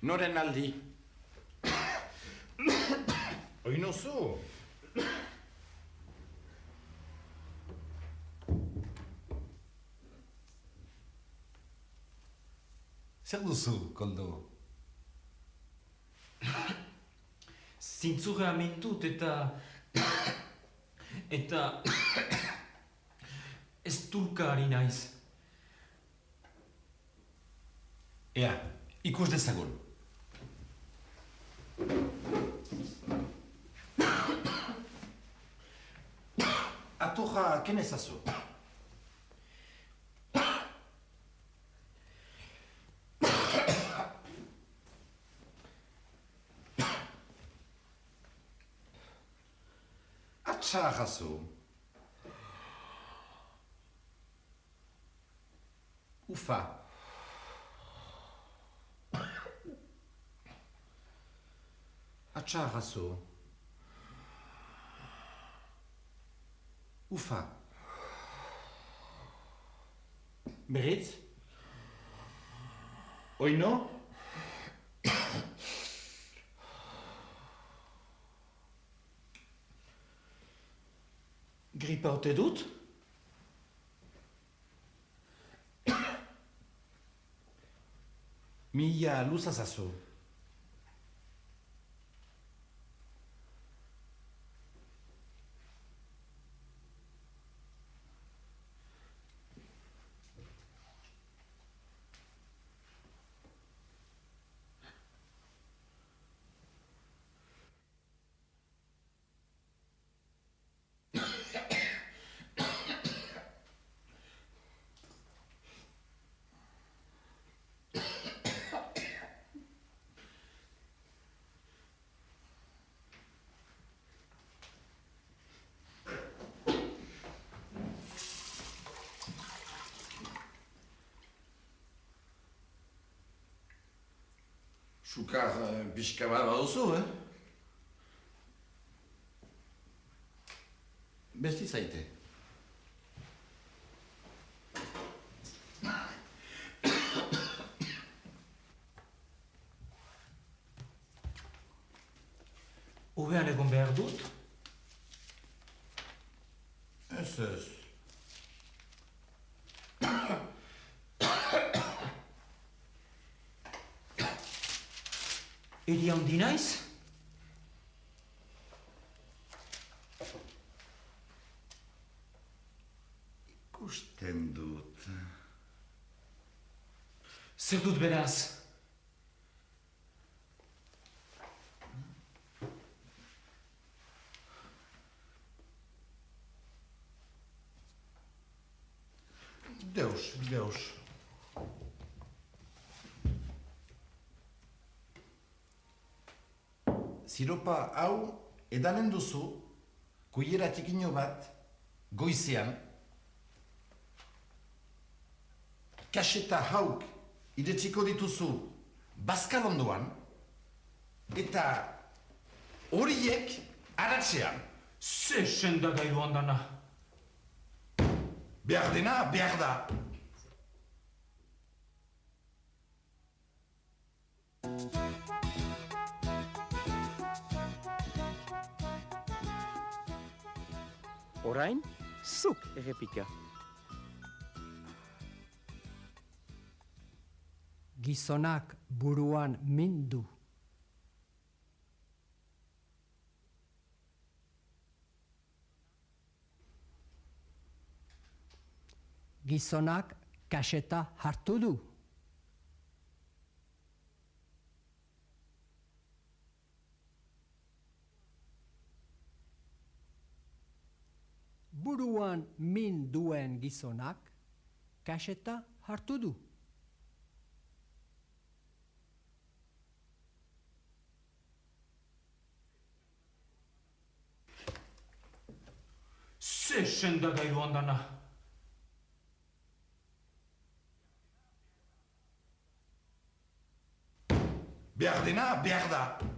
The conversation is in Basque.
Noren aldi? Oinozu? Zer duzu, Koldo? Zintzurra amintut eta ez tulka ari naiz. Ea, ikus dezagun. Atorra kenezazu. Atxarrazu. Ufa. Atxarrazu. Ufa. Beritz? Oino? Gripa ote dut? Mila luzazazu. Sukar pixka bat baduzu, Besti zaite. Hobean egon behar dut? Ez. Eri handi naiz? Ikusten dut. Zer dut beraz? Deus. Ziropa hau edanen duzu, kuiera txikino bat, goizean. Kaseta hauk idetxiko dituzu bazkalondoan, eta horiek aratzean. Ze sendagailu handana. Behar dena, behar da. Orain, zuk errepika. Gizonak buruan min du. Gizonak kaseta hartu du. Buruan min duen gizonak kaseta hartu du. Ze sendagailu handana. Behar dena, behar da.